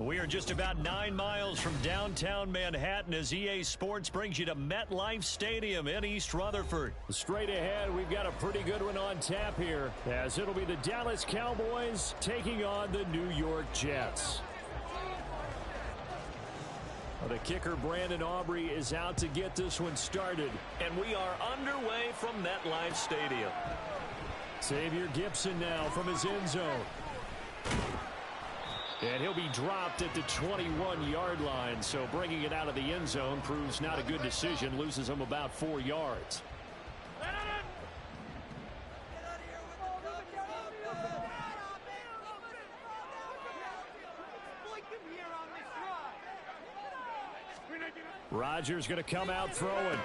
We are just about 9 miles from downtown Manhattan as EA Sports brings you to MetLife Stadium in East Rutherford. Straight ahead, we've got a pretty good one on tap here, as it'll be the Dallas Cowboys taking on the New York Jets. The kicker, Brandon Aubrey, is out to get this one started. And we are underway from MetLife Stadium. Xavier Gipson now from his end zone. And he'll be dropped at the 21-yard line, so bringing it out of the end zone proves not a good decision, loses him about 4 yards. Rodgers going to come out throwing.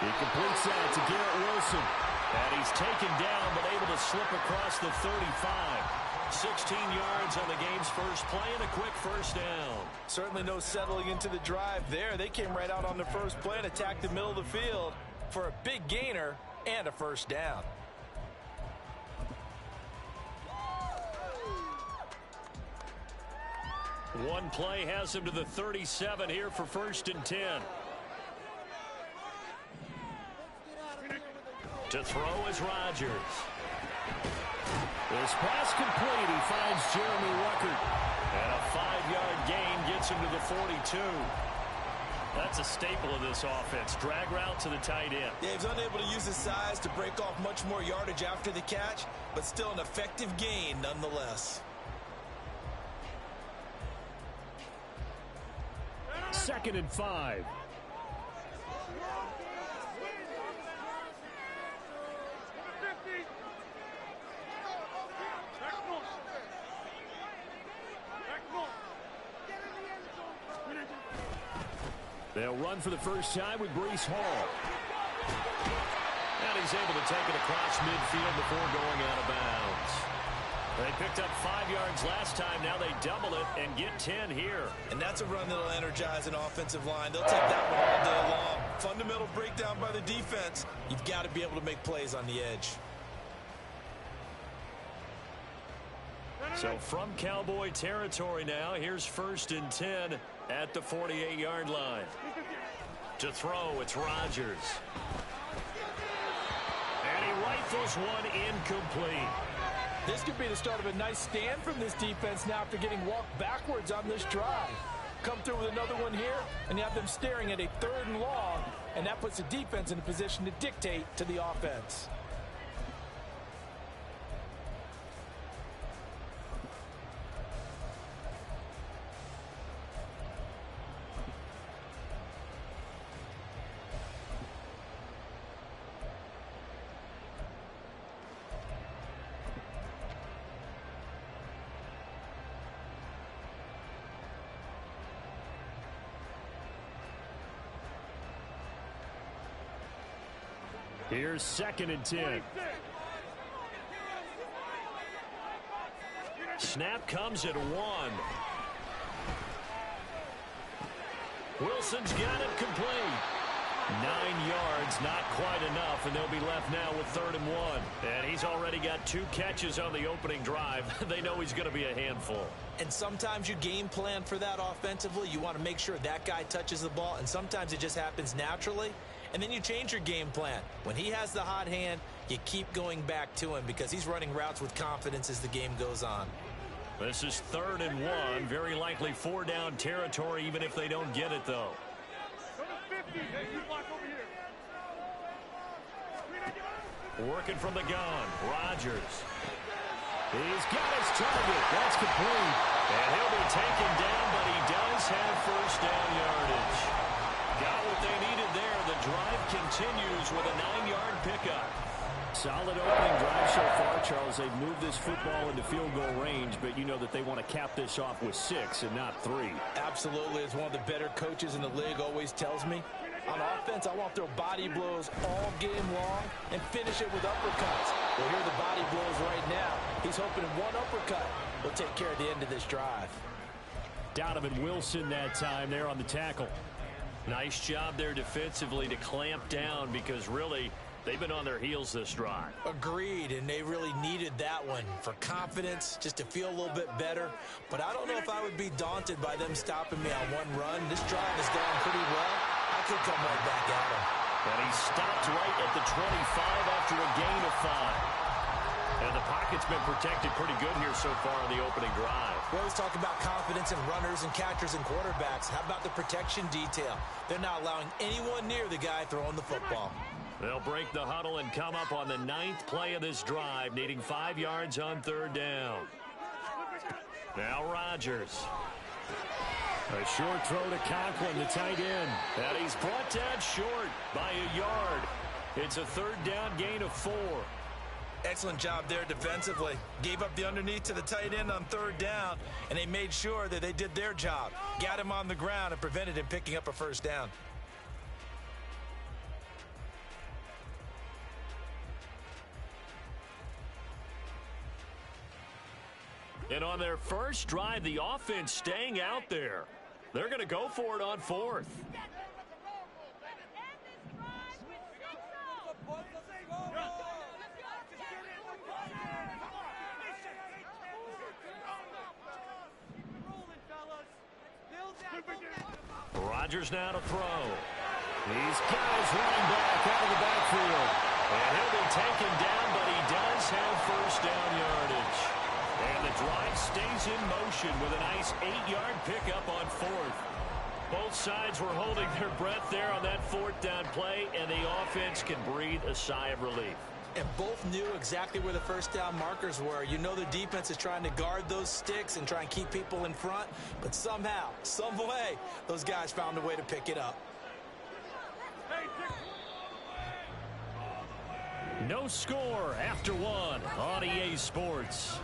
He completes that to Garrett Wilson. And he's taken down, but able to slip across the 35. 16 yards on the game's first play and a quick first down. Certainly no settling into the drive there. They came right out on the first play and attacked the middle of the field for a big gainer and a first down. One play has him to the 37 here for 1st and 10. To throw is Rodgers. This pass complete. He finds Jeremy Ruckert. And a 5-yard gain gets him to the 42. That's a staple of this offense. Drag route to the tight end. Yeah, he's unable to use his size to break off much more yardage after the catch, but still an effective gain nonetheless. 2nd and 5. They'll run for the first time with Breece Hall. And he's able to take it across midfield before going out of bounds. They picked up 5 yards last time. Now they double it and get 10 here. And that's a run that'll energize an offensive line. They'll take that one all day long. Fundamental breakdown by the defense. You've got to be able to make plays on the edge. So from Cowboy territory now, here's 1st and 10 at the 48-yard line. To throw, it's Rodgers. And he rifles one incomplete. This could be the start of a nice stand from this defense now after getting walked backwards on this drive. Come through with another one here, and you have them staring at a 3rd and long, and that puts the defense in a position to dictate to the offense. Here's 2nd and 10. Snap comes at 1. Wilson's got it complete. 9 yards, not quite enough, and they'll be left now with 3rd and 1. And he's already got 2 catches on the opening drive. They know he's going to be a handful. And sometimes you game plan for that offensively. You want to make sure that guy touches the ball, and sometimes it just happens naturally. And then you change your game plan. When he has the hot hand, you keep going back to him because he's running routes with confidence as the game goes on. This is 3rd and 1. Very likely 4-down territory, even if they don't get it, though. Working from the gun, Rodgers. He's got his target. That's complete. And he'll be taken down, but he does have 1st down yardage. Got what they needed there. The drive continues with a 9-yard pickup. Solid opening drive so far, Charles. They've moved this football into field goal range, but you know that they want to cap this off with 6 and not 3. Absolutely. As one of the better coaches in the league always tells me, on offense, I want to throw body blows all game long and finish it with uppercuts. Well, here are the body blows right now. He's hoping one uppercut will take care of the end of this drive. Donovan Wilson that time there on the tackle. Nice job there defensively to clamp down because really They've been on their heels this drive. Agreed, and they really needed that one for confidence, just to feel a little bit better. But I don't know if I would be daunted by them stopping me on one run. This drive has gone pretty well. I could come right back at him. And he stopped right at the 25 after a gain of 5. And the pocket's been protected pretty good here so far on the opening drive. We always talk about confidence in runners and catchers and quarterbacks. How about the protection detail? They're not allowing anyone near the guy throwing the football. They'll break the huddle and come up on the 9th play of this drive, needing 5 yards on 3rd down. Now Rodgers. A short throw to Conklin, the tight end. And he's brought down short by a yard. It's a 3rd down gain of 4. Excellent job there defensively. Gave up the underneath to the tight end on 3rd down, and they made sure that they did their job. Got him on the ground and prevented him picking up a 1st down. And on their first drive, the offense staying out there. They're going to go for it on 4th. Rodgers now to throw. These guys running back out of the backfield. And he'll be taken down, but he does have 1st down yardage. And the drive stays in motion with a nice 8-yard pickup on 4th. Both sides were holding their breath there on that 4th down play, and the offense can breathe a sigh of relief. And both knew exactly where the 1st down markers were. You know the defense is trying to guard those sticks and try and keep people in front, but somehow, some way, those guys found a way to pick it up. No score after 1 on EA Sports.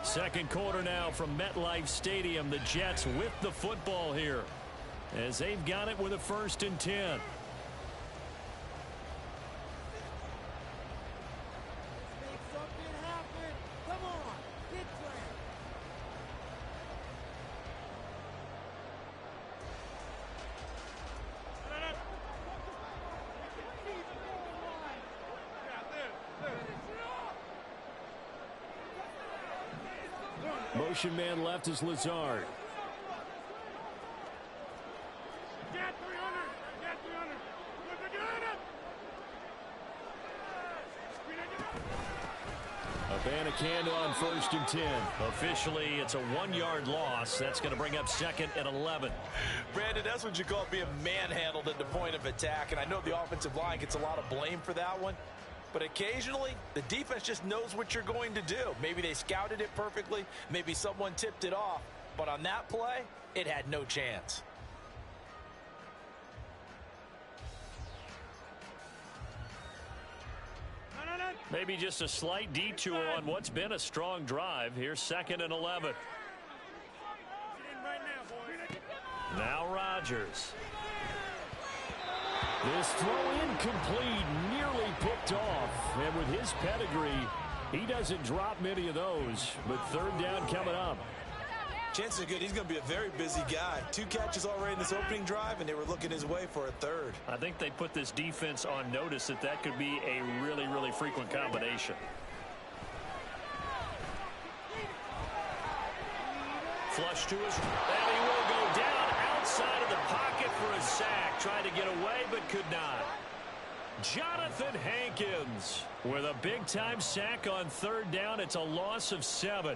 2nd quarter now from MetLife Stadium. The Jets with the football here as they've got it with a 1st and 10. Motion man left is Lazard. Abanikanda on 1st and 10. Officially, it's a 1-yard loss. That's going to bring up 2nd and 11. Brandon, that's what you call being manhandled at the point of attack. And I know the offensive line gets a lot of blame for that one. But occasionally, the defense just knows what you're going to do. Maybe they scouted it perfectly. Maybe someone tipped it off. But on that play, it had no chance. Maybe just a slight detour on what's been a strong drive. Here's 2nd and 11. Now Rodgers. This throw incomplete, nearly picked off. And with his pedigree, he doesn't drop many of those. But 3rd down coming up. Chances are good he's going to be a very busy guy. 2 catches already in this opening drive, and they were looking his way for a 3rd. I think they put this defense on notice that could be a really, really frequent combination. Flush to his, and he will go down outside of the pocket for a sack. Tried to get away, but could not. Jonathan Hankins with a big-time sack on 3rd down. It's a loss of 7.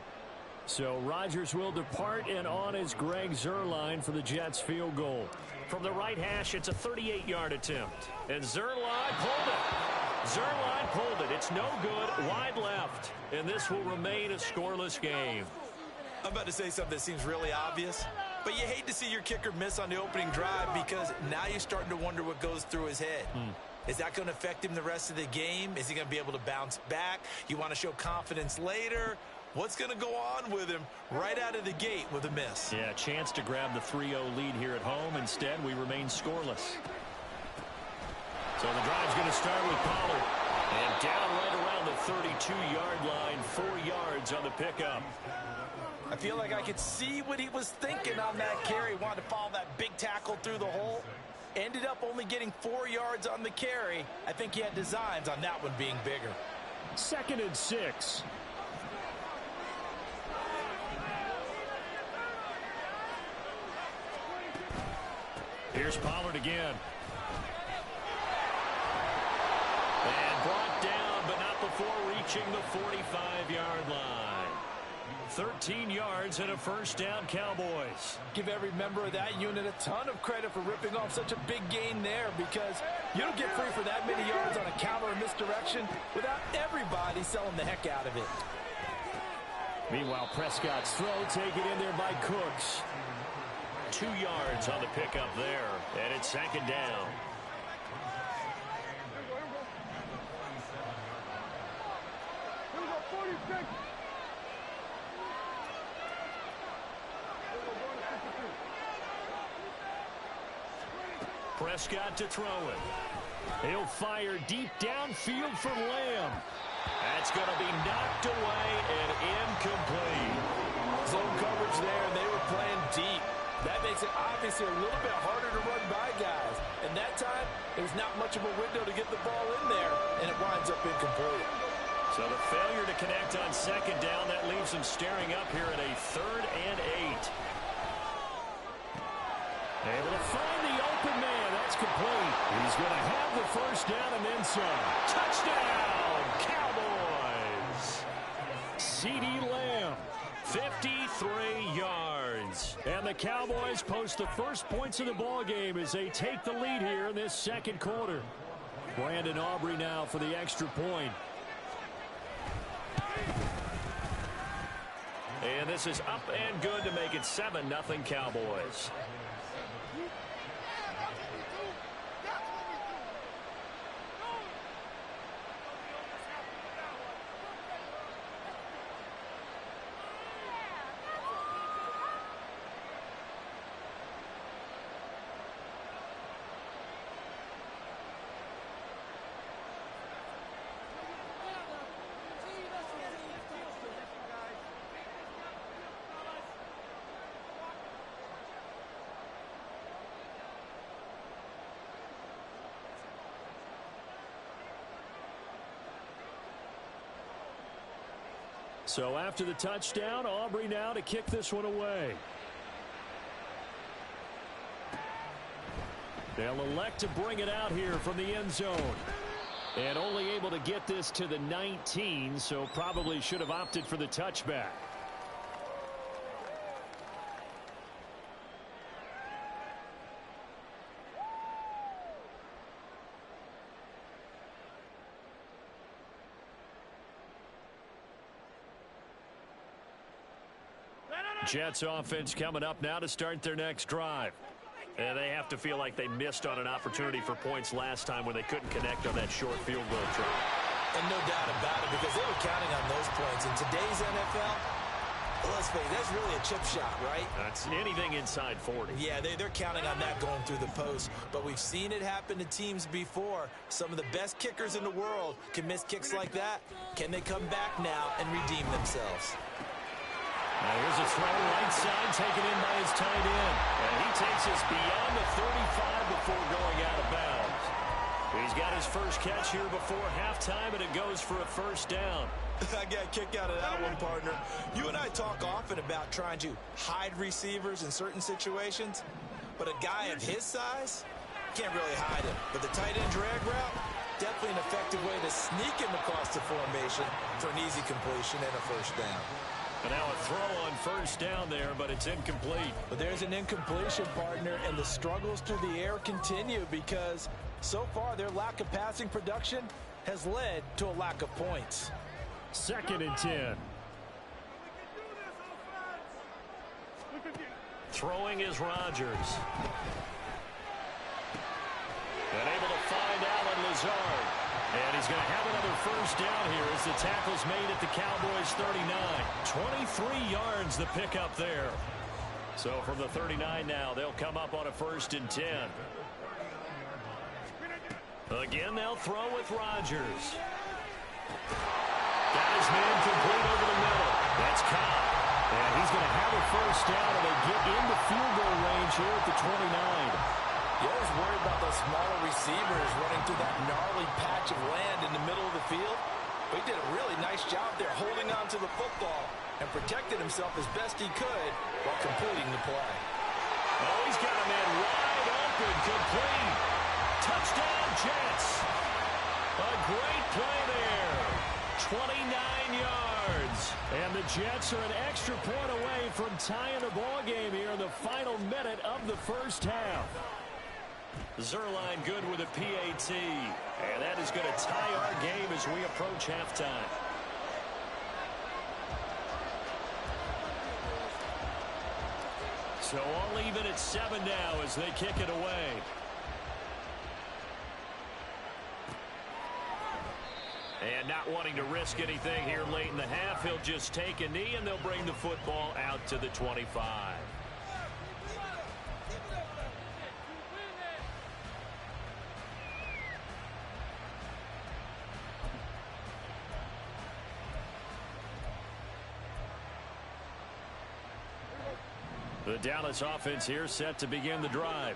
So Rodgers will depart, and on is Greg Zuerlein for the Jets field goal. From the right hash, it's a 38-yard attempt. And Zuerlein pulled it. Zuerlein pulled it. It's no good. Wide left. And this will remain a scoreless game. I'm about to say something that seems really obvious, but you hate to see your kicker miss on the opening drive because now you're starting to wonder what goes through his head. Is that going to affect him the rest of the game? Is he going to be able to bounce back? You want to show confidence later? What's going to go on with him right out of the gate with a miss? Yeah, chance to grab the 3-0 lead here at home. Instead, we remain scoreless. So the drive's going to start with Pollard. And down right around the 32-yard line, 4 yards on the pickup. I feel like I could see what he was thinking on that carry. Wanted to follow that big tackle through the hole. Ended up only getting 4 yards on the carry. I think he had designs on that one being bigger. 2nd and 6. Here's Pollard again. And brought down, but not before reaching the 45-yard line. 13 yards and a first down, Cowboys. Give every member of that unit a ton of credit for ripping off such a big gain there, because you don't get free for that many yards on a counter or misdirection without everybody selling the heck out of it. Meanwhile, Prescott's throw taken in there by Cooks. 2 yards on the pickup there, and it's 2nd down. Prescott to throw it. He'll fire deep downfield for Lamb. That's going to be knocked away and incomplete. Zone coverage there, and they were playing deep. That makes it obviously a little bit harder to run by guys. And that time, there's not much of a window to get the ball in there, and it winds up incomplete. So the failure to connect on 2nd down, that leaves them staring up here at a 3rd and 8. Able to find the open man. That's complete. He's going to have the first down and then some. Touchdown, Cowboys. CeeDee Lamb, 53 yards. And the Cowboys post the first points of the ball game as they take the lead here in this 2nd quarter. Brandon Aubrey now for the extra point. And this is up and good to make it 7-0 Cowboys. So after the touchdown, Aubrey now to kick this one away. They'll elect to bring it out here from the end zone. And only able to get this to the 19, so probably should have opted for the touchback. Jets offense coming up now to start their next drive. And they have to feel like they missed on an opportunity for points last time when they couldn't connect on that short field goal try. And no doubt about it, because they were counting on those points. In today's NFL, let's face it, that's really a chip shot, right? That's anything inside 40. Yeah, they're counting on that going through the post. But we've seen it happen to teams before. Some of the best kickers in the world can miss kicks like that. Can they come back now and redeem themselves? Now here's a throw right side taken in by his tight end. And he takes us beyond the 35 before going out of bounds. He's got his first catch here before halftime, and it goes for a first down. I got a kick out of that one, partner. You and I talk often about trying to hide receivers in certain situations, but a guy of his size can't really hide him. But the tight end drag route, definitely an effective way to sneak him across the formation for an easy completion and a first down. And now a throw on first down there, but it's incomplete. But there's an incompletion, partner, and the struggles through the air continue because so far their lack of passing production has led to a lack of points. 2nd and 10. Throwing is Rodgers. And able to find Allen Lazard. And he's going to have another first down here as the tackle's made at the Cowboys' 39. 23 yards the pickup there. So from the 39 now, they'll come up on a 1st and 10. Again, they'll throw with Rodgers. Got his man complete over the middle. That's Cobb. And he's going to have a first down, and they get into field goal range here at the 29. You always worry about those smaller receivers running through that gnarly patch of land in the middle of the field. But he did a really nice job there holding on to the football and protected himself as best he could while completing the play. Oh, he's got a man wide open, complete. Touchdown, Jets. A great play there. 29 yards. And the Jets are an extra point away from tying the ball game here in the final minute of the first half. Zerline good with a PAT. And that is going to tie our game as we approach halftime. So all even at 7 now as they kick it away. And not wanting to risk anything here late in the half, he'll just take a knee and they'll bring the football out to the 25. The Dallas offense here set to begin the drive.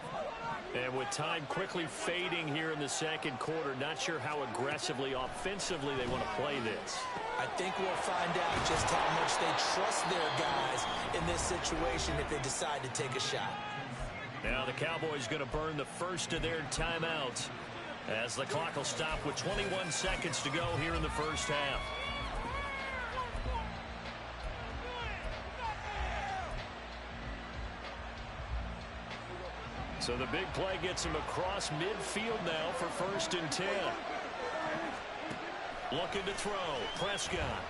And with time quickly fading here in the second quarter, not sure how aggressively, offensively they want to play this. I think we'll find out just how much they trust their guys in this situation if they decide to take a shot. Now the Cowboys going to burn the first of their timeouts as the clock will stop with 21 seconds to go here in the first half. So the big play gets him across midfield now for 1st and 10. Looking to throw. Prescott.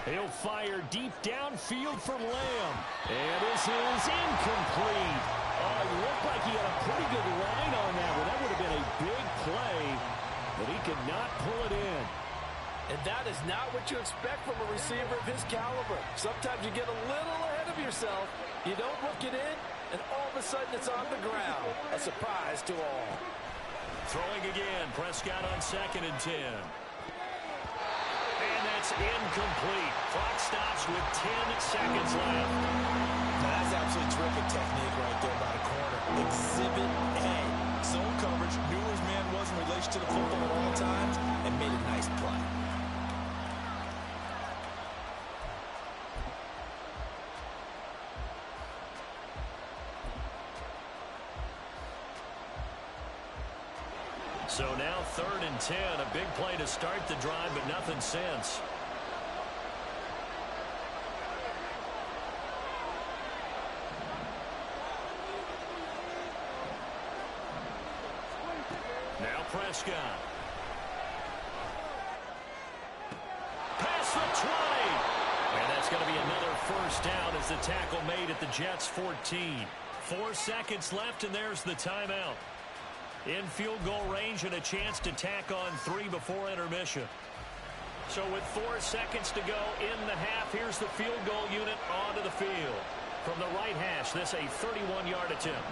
He'll fire deep downfield for Lamb. And this is incomplete. Oh, it looked like he had a pretty good line on that one. That would have been a big play, but he could not pull it in. And that is not what you expect from a receiver of his caliber. Sometimes you get a little ahead of yourself. You don't look it in, and all of a sudden it's on the ground. A surprise to all. Throwing again. Prescott on 2nd and 10. And that's incomplete. Clock stops with 10 seconds left. That's absolutely terrific technique right there by the corner. Exhibit A. Zone coverage, knew his man was in relation to the football at all times, and made a nice play. So now 3rd and 10, a big play to start the drive, but nothing since. Now Prescott. Past the 20. And that's going to be another first down as the tackle made at the Jets' 14. 4 seconds left, and there's the timeout. In field goal range and a chance to tack on 3 before intermission. So with 4 seconds to go in the half, here's the field goal unit onto the field. From the right hash, this a 31-yard attempt.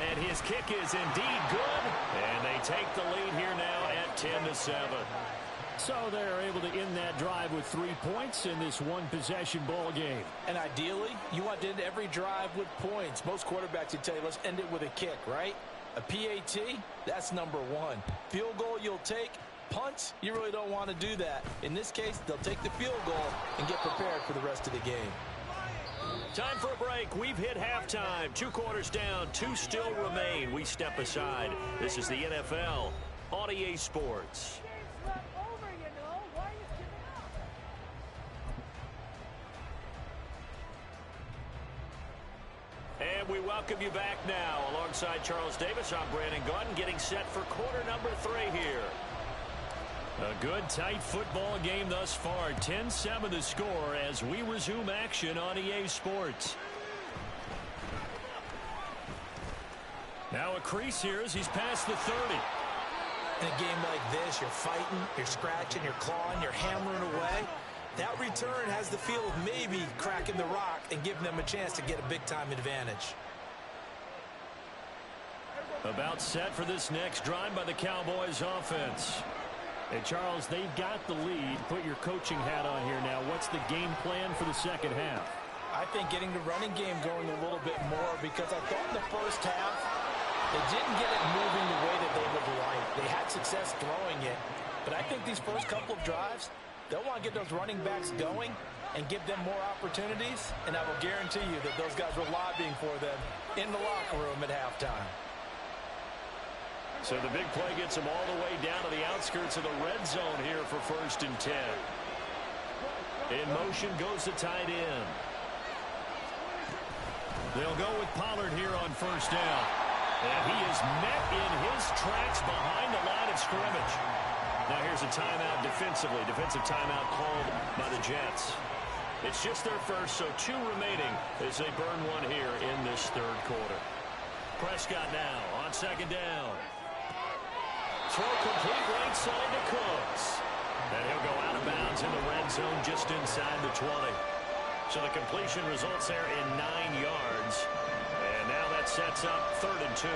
And his kick is indeed good. And they take the lead here now at 10-7. So they're able to end that drive with 3 points in this one-possession ball game. And ideally, you want to end every drive with points. Most quarterbacks would tell you, let's end it with a kick, right? A PAT, that's number 1. Field goal you'll take. Punts, you really don't want to do that. In this case, they'll take the field goal and get prepared for the rest of the game. Time for a break. We've hit halftime. 2 quarters down, 2 still remain. We step aside. This is the NFL on EA Sports. And we welcome you back now. Alongside Charles Davis, I'm Brandon Gaudin, getting set for quarter number 3 here. A good, tight football game thus far. 10-7 the score as we resume action on EA Sports. Now a crease here as he's past the 30. In a game like this, you're fighting, you're scratching, you're clawing, you're hammering away. That return has the feel of maybe cracking the rock and giving them a chance to get a big-time advantage. About set for this next drive by the Cowboys offense. And Charles, they've got the lead. Put your coaching hat on here now. What's the game plan for the second half? I think getting the running game going a little bit more, because I thought in the first half they didn't get it moving the way that they would like. They had success throwing it, but I think these first couple of drives, they'll want to get those running backs going and give them more opportunities, and I will guarantee you that those guys were lobbying for them in the locker room at halftime. So the big play gets them all the way down to the outskirts of the red zone here for 1st and 10. In motion goes the tight end. They'll go with Pollard here on 1st down. And he is met in his tracks behind the line of scrimmage. Now here's a timeout defensively. Defensive timeout called by the Jets. It's just their first, so 2 remaining as they burn one here in this 3rd quarter. Prescott now on 2nd down. Throw complete right side to Cooks. And he'll go out of bounds in the red zone just inside the 20. So the completion results there in 9 yards. And now that sets up 3rd and 2.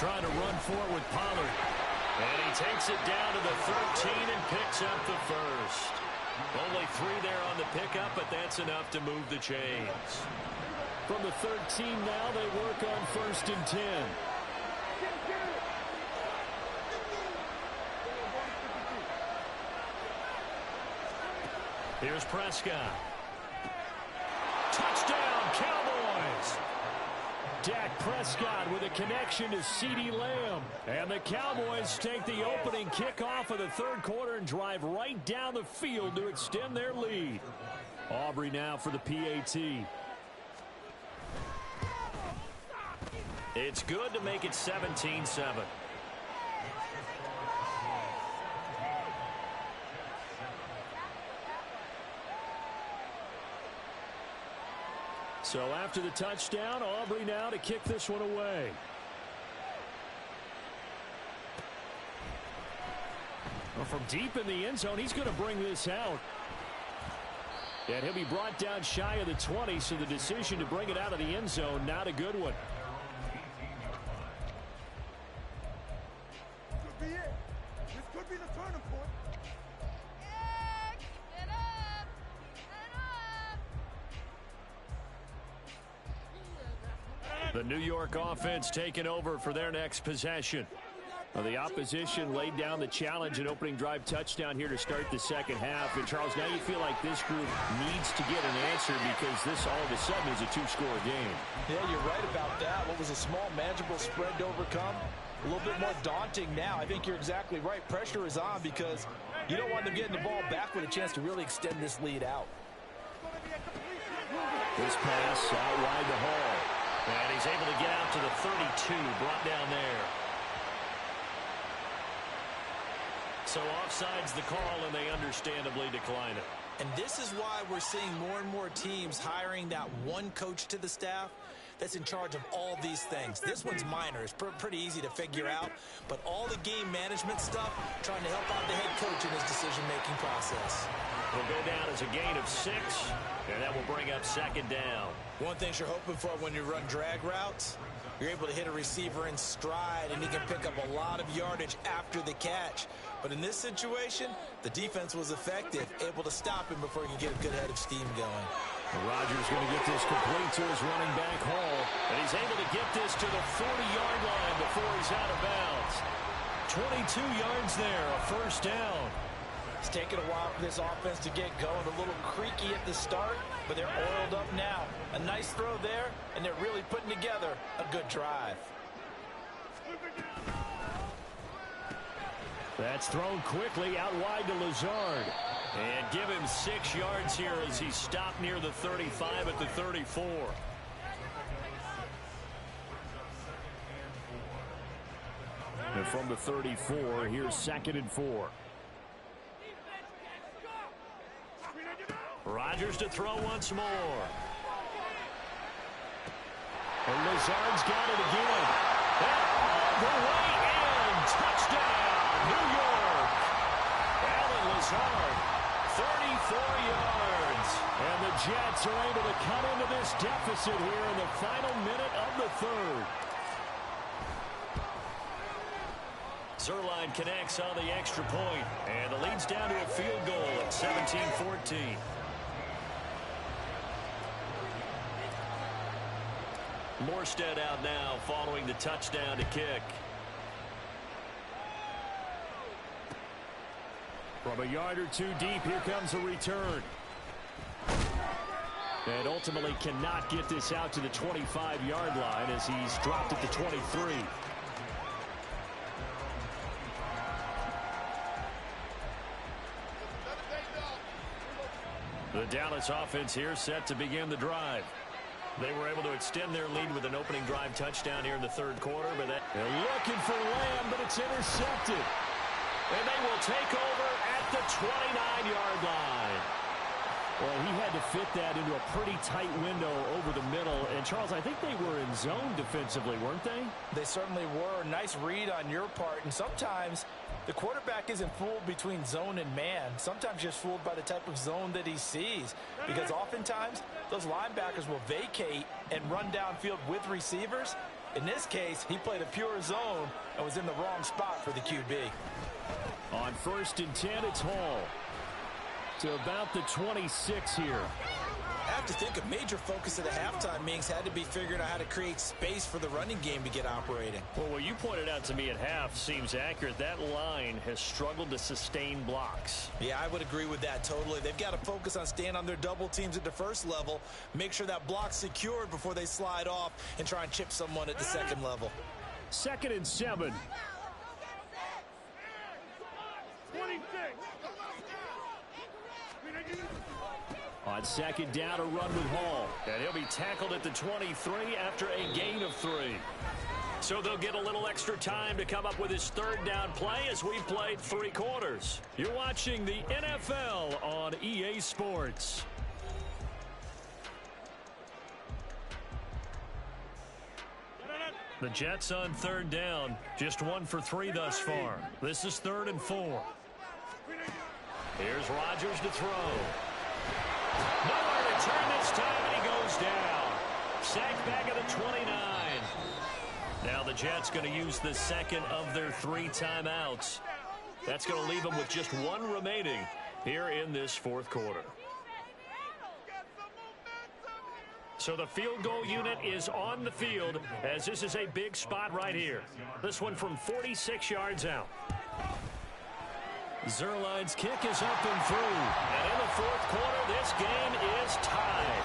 Trying to run forward with Pollard. And he takes it down to the 13 and picks up the first. Only 3 there on the pickup, but that's enough to move the chains. From the 13 now, they work on 1st and 10. Here's Prescott. Touchdown, Cowboys! Dak Prescott with a connection to CeeDee Lamb. And the Cowboys take the opening kickoff of the 3rd quarter and drive right down the field to extend their lead. Aubrey now for the PAT. It's good to make it 17-7. So after the touchdown, Aubrey now to kick this one away. Well, from deep in the end zone, he's going to bring this out. And he'll be brought down shy of the 20, so the decision to bring it out of the end zone, not a good one. Could be it. This could be the turning point. The New York offense taking over for their next possession. Well, the opposition laid down the challenge and opening drive touchdown here to start the second half. And, Charles, now you feel like this group needs to get an answer because this all of a sudden is a 2-score game. Yeah, you're right about that. What was a small, manageable spread to overcome? A little bit more daunting now. I think you're exactly right. Pressure is on because you don't want them getting the ball back with a chance to really extend this lead out. This pass out wide to Hall. And he's able to get out to the 32, brought down there. So offside's the call, and they understandably decline it. And this is why we're seeing more and more teams hiring that one coach to the staff that's in charge of all these things. This one's minor. It's pretty easy to figure out. But all the game management stuff, trying to help out the head coach in his decision-making process. Will go down as a gain of 6, and that will bring up 2nd down. One thing you're hoping for when you run drag routes, you're able to hit a receiver in stride, and he can pick up a lot of yardage after the catch. But in this situation, the defense was effective, able to stop him before he could get a good head of steam going. Rodgers going to get this complete to his running back Hall. And he's able to get this to the 40-yard line before he's out of bounds. 22 yards there, a 1st down. It's taken a while for this offense to get going. A little creaky at the start, but they're oiled up now. A nice throw there, and they're really putting together a good drive. That's thrown quickly out wide to Lazard. And give him 6 yards here as he stopped near the 35 at the 34. And from the 34, here's 2nd and 4. Rodgers to throw once more. And Lazard's got it again. All the way in. Touchdown, New York. Allen Lazard, 34 yards. And the Jets are able to cut into this deficit here in the final minute of the 3rd. Zerline connects on the extra point, and the lead's down to a field goal at 17-14. Morstead out now following the touchdown to kick. From a yard or two deep, here comes a return. And ultimately cannot get this out to the 25-yard line as he's dropped at the 23. The Dallas offense here set to begin the drive. They were able to extend their lead with an opening drive touchdown here in the third quarter. But they're looking for Lamb, but it's intercepted. And they will take over at the 29-yard line. Well, he had to fit that into a pretty tight window over the middle. And, Charles, I think they were in zone defensively, weren't they? They certainly were. Nice read on your part. And sometimes the quarterback isn't fooled between zone and man. Sometimes just fooled by the type of zone that he sees. Because oftentimes those linebackers will vacate and run downfield with receivers. In this case, he played a pure zone and was in the wrong spot for the QB. On 1st and 10, it's Hall. To about the 26 here. I have to think a major focus of the halftime meetings had to be figuring out how to create space for the running game to get operating. Well, what you pointed out to me at half seems accurate. That line has struggled to sustain blocks. Yeah, I would agree with that totally. They've got to focus on staying on their double teams at the first level, make sure that block's secured before they slide off and try and chip someone at the second level. 2nd and 7. 26. On 2nd down, a run with Hall. And he'll be tackled at the 23 after a gain of 3. So they'll get a little extra time to come up with his 3rd down play as we played 3 quarters. You're watching the NFL on EA Sports. The Jets on 3rd down. Just 1 for 3 thus far. This is 3rd and 4. Here's Rodgers to throw. Nowhere to turn this time, and he goes down. Sacked back at the 29. Now the Jets going to use the 2nd of their 3 timeouts. That's going to leave them with just 1 remaining here in this 4th quarter. So the field goal unit is on the field as this is a big spot right here. This one from 46 yards out. Zerline's kick is up and through. And in the 4th quarter, this game is tied.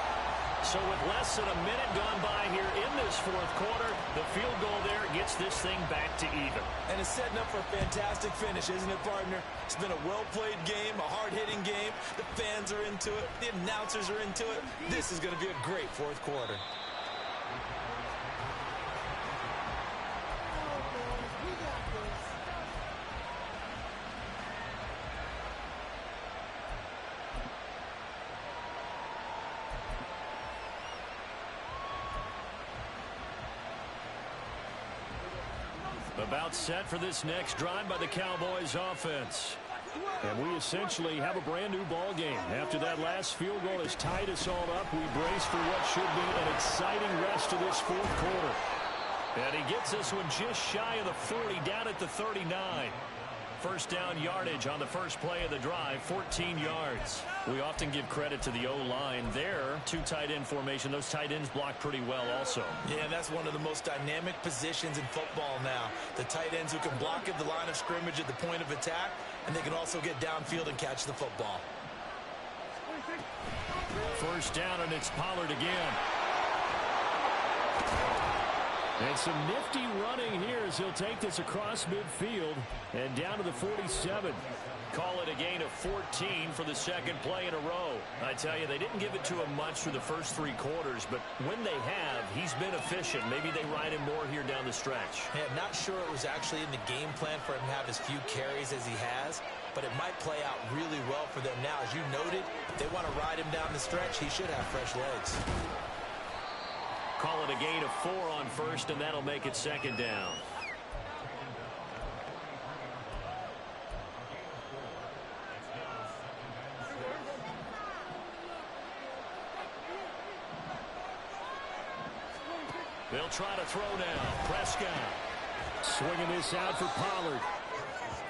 So with less than a minute gone by here in this 4th quarter, the field goal there gets this thing back to even. And it's setting up for a fantastic finish, isn't it, partner? It's been a well-played game, a hard-hitting game. The fans are into it. The announcers are into it. This is going to be a great 4th quarter. About set for this next drive by the Cowboys offense. And we essentially have a brand new ball game. After that last field goal has tied us all up, we brace for what should be an exciting rest of this 4th quarter. And he gets this one just shy of the 40, down at the 39. 1st down yardage on the first play of the drive, 14 yards. We often give credit to the O-line there. 2 tight end formation. Those tight ends block pretty well also. Yeah, that's one of the most dynamic positions in football now. The tight ends who can block at the line of scrimmage at the point of attack, and they can also get downfield and catch the football. 1st down, and it's Pollard again. And some nifty running here as he'll take this across midfield and down to the 47. Call it a gain of 14 for the 2nd play in a row. I tell you, they didn't give it to him much through the first 3 quarters, but when they have, he's been efficient. Maybe they ride him more here down the stretch. Yeah, not sure it was actually in the game plan for him to have as few carries as he has, but it might play out really well for them now. As you noted, if they want to ride him down the stretch, he should have fresh legs. Call it a gain of 4 on 1st, and that'll make it 2nd down. They'll try to throw now. Prescott swinging this out for Pollard.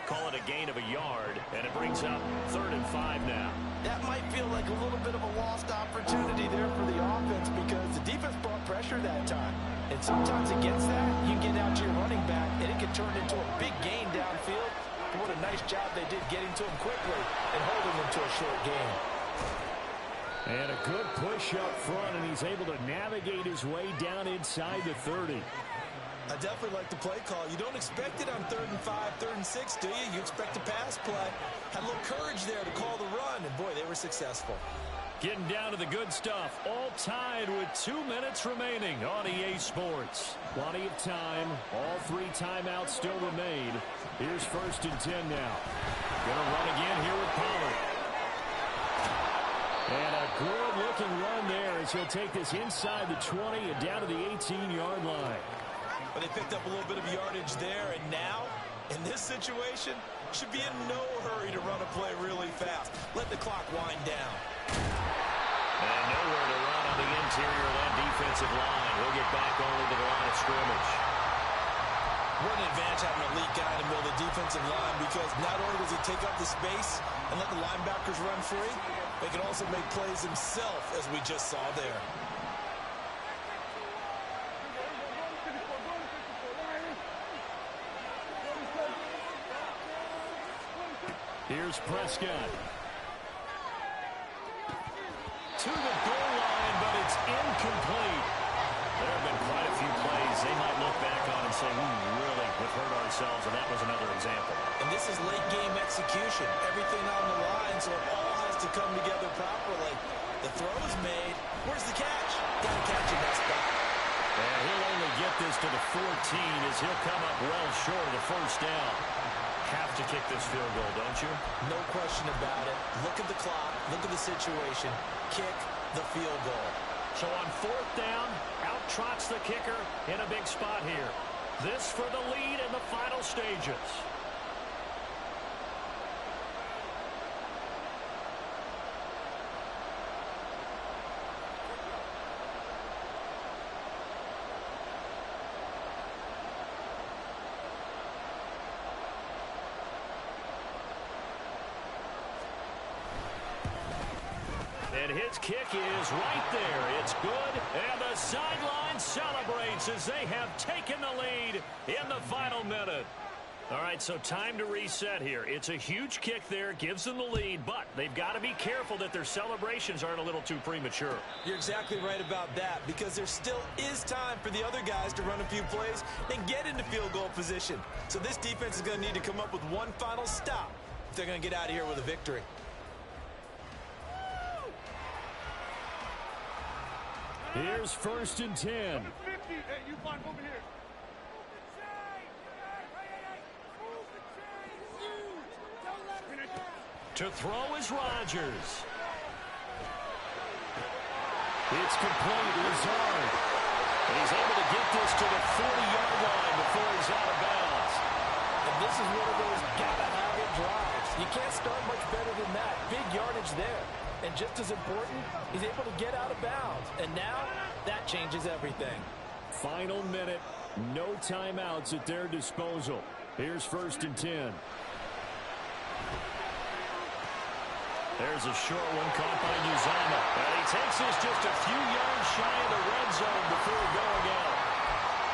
Call it a gain of a yard, and it brings up 3rd and 5 now. That might feel like a little bit of a lost opportunity there for the offense because the defense brought pressure that time. And sometimes against that, you can get out to your running back, and it can turn into a big gain downfield. But what a nice job they did getting to him quickly and holding him to a short gain. And a good push up front, and he's able to navigate his way down inside the 30. I definitely like the play call. You don't expect it on 3rd and 5, 3rd and 6, do you? You expect a pass play. Had a little courage there to call the run, and boy, they were successful. Getting down to the good stuff. All tied with 2 minutes remaining on EA Sports. Plenty of time. All 3 timeouts still remain. Here's 1st and 10 now. Gonna run again here with Pollard. And a good-looking run there as he'll take this inside the 20 and down to the 18-yard line. But they picked up a little bit of yardage there, and now, in this situation, should be in no hurry to run a play really fast. Let the clock wind down. And nowhere to run on the interior of that defensive line. He'll get back only to the line of scrimmage. What an advantage having an elite guy in the middle of the defensive line, because not only does he take up the space and let the linebackers run free, but he can also make plays himself, as we just saw there. Here's Prescott. To the goal line, but it's incomplete. There have been quite a few plays they might look back on and say, really, we've hurt ourselves, and that was another example. And this is late-game execution. Everything on the line, so it all has to come together properly. The throw is made. Where's the catch? Got to catch in that spot. And he'll only get this to the 14 as he'll come up well short of the 1st down. Have to kick this field goal, don't you? No question about it. Look at the clock. Look at the situation. Kick the field goal. So on 4th down, out trots the kicker in a big spot here. This for the lead in the final stages. And his kick is right there. It's good, and the sideline celebrates as they have taken the lead in the final minute. All right, so time to reset here. It's a huge kick there, gives them the lead, but they've got to be careful that their celebrations aren't a little too premature. You're exactly right about that, because there still is time for the other guys to run a few plays and get into field goal position. So this defense is going to need to come up with one final stop if they're going to get out of here with a victory. Here's 1st and 10. Hey, you find over here. To throw is Rodgers. It's complete. Lazard. And he's able to get this to the 40-yard line before he's out of bounds. And this is one of those gotta-have-it drives. You can't start much better than that. Big yardage there. And just as important, he's able to get out of bounds. And now, that changes everything. Final minute. No timeouts at their disposal. Here's 1st and 10. There's a short one caught by Uzama. And he takes this just a few yards shy of the red zone before going out.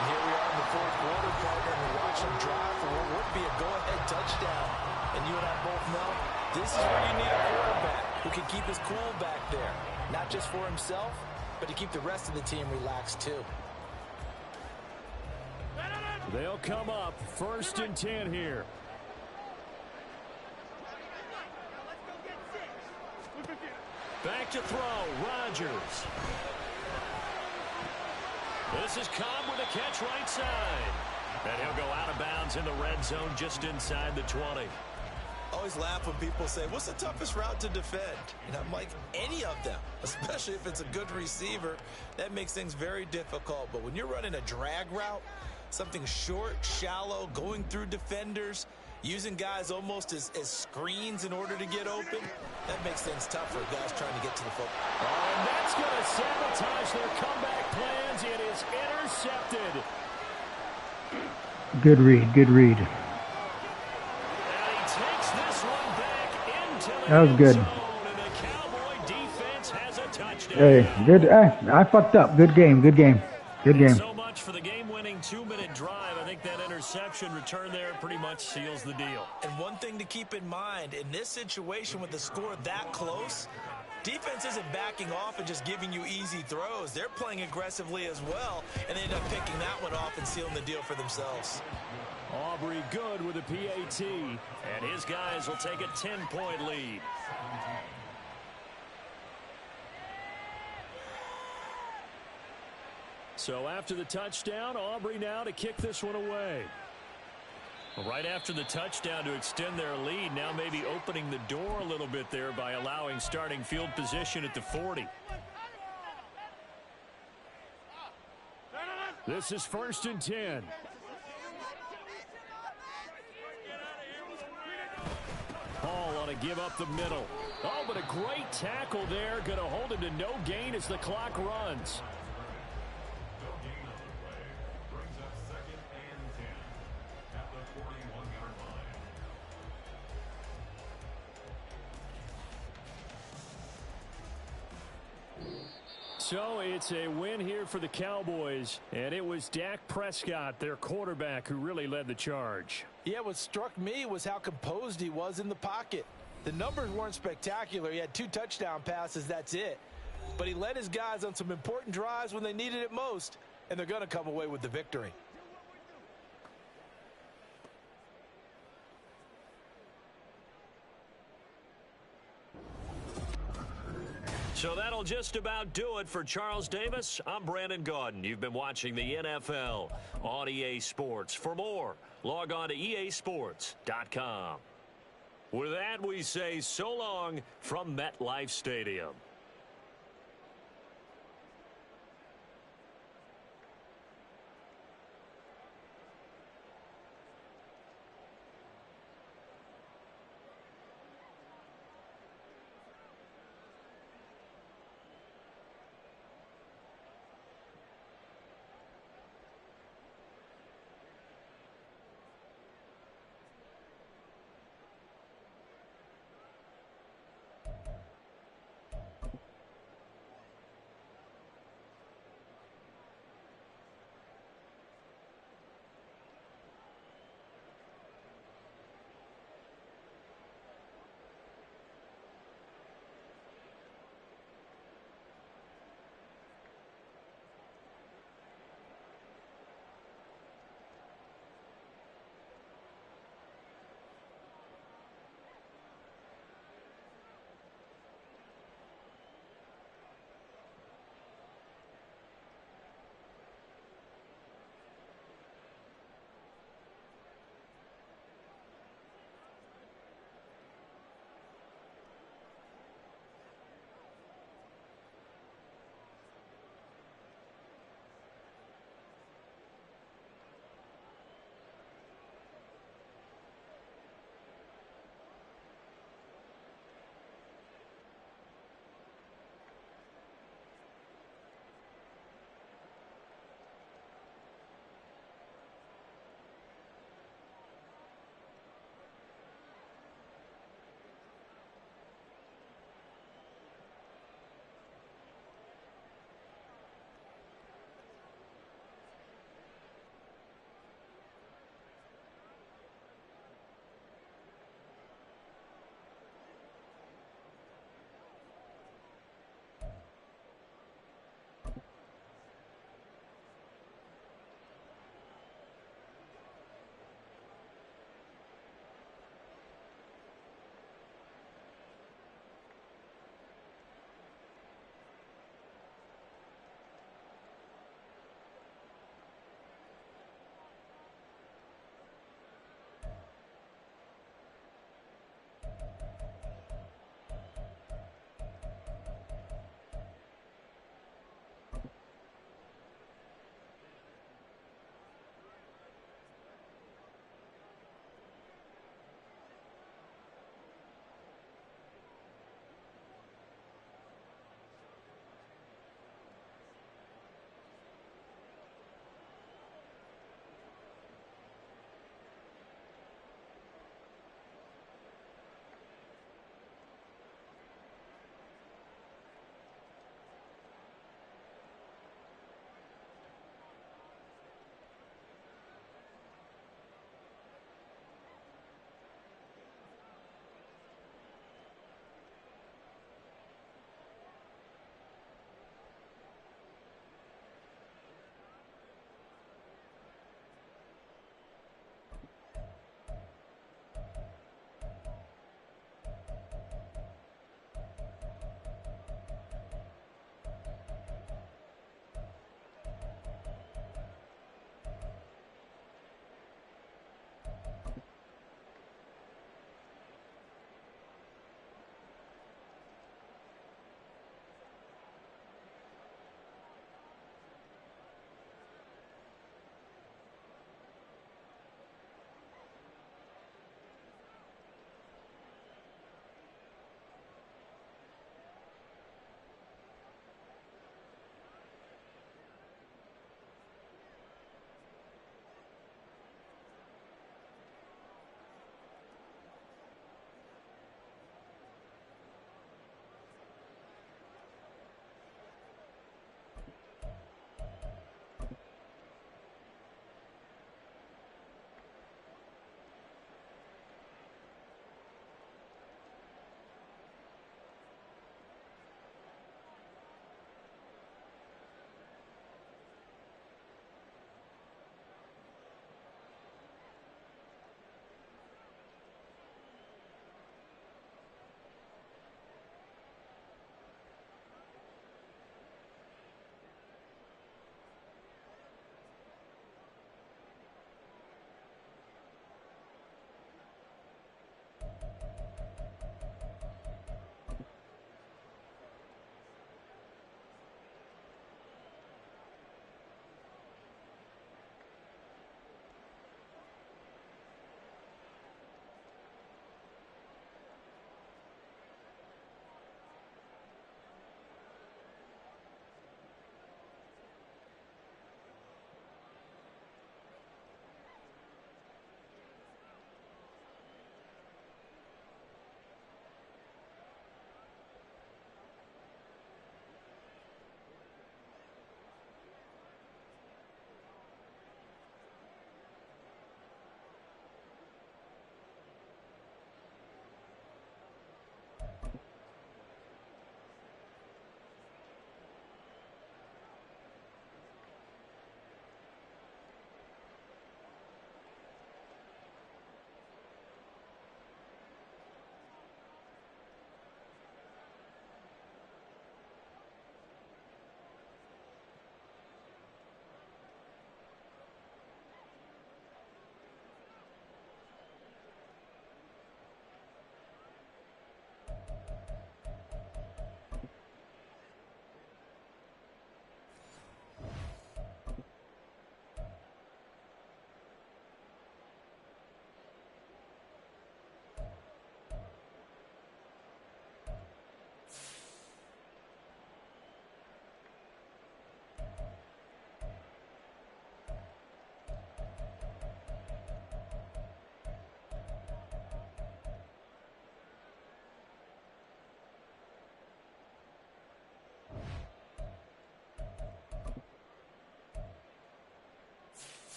And here we are in the 4th quarter, partner, and we watch him drive for what would be a go-ahead touchdown. And you and I both know this is where you need a quarterback who can keep his cool back there. Not just for himself, but to keep the rest of the team relaxed too. They'll come up 1st and 10 here. Back to throw, Rodgers. This is Cobb with a catch right side. And he'll go out of bounds in the red zone just inside the 20. Always laugh when people say, what's the toughest route to defend? And I'm like, any of them, especially if it's a good receiver. That makes things very difficult. But when you're running a drag route, something short, shallow, going through defenders, using guys almost as screens in order to get open, that makes things tough for guys trying to get to the football. Oh, and that's going to sabotage their comeback plans. It is intercepted. Good read, good read. And That was good. And the Cowboy defense has a touchdown. Hey, good. I fucked up. Good game. Good game. Good game. So much for the game-winning 2-minute drive. I think that interception return there pretty much seals the deal. And one thing to keep in mind, in this situation with the score that close, defense isn't backing off and just giving you easy throws. They're playing aggressively as well, and they end up picking that one off and sealing the deal for themselves. Aubrey good with a PAT, and his guys will take a 10-point lead. So after the touchdown, Aubrey now to kick this one away. Right after the touchdown to extend their lead, now maybe opening the door a little bit there by allowing starting field position at the 40. This is 1st and 10. Hall on a give up the middle. Oh, but a great tackle there. Going to hold him to no gain as the clock runs. So it's a win here for the Cowboys, and it was Dak Prescott, their quarterback, who really led the charge. Yeah, what struck me was how composed he was in the pocket. The numbers weren't spectacular. He had 2 touchdown passes, that's it. But he led his guys on some important drives when they needed it most, and they're going to come away with the victory. So that'll just about do it for Charles Davis. I'm Brandon Gaudin. You've been watching the NFL on EA Sports. For more, log on to easports.com. With that, we say so long from MetLife Stadium.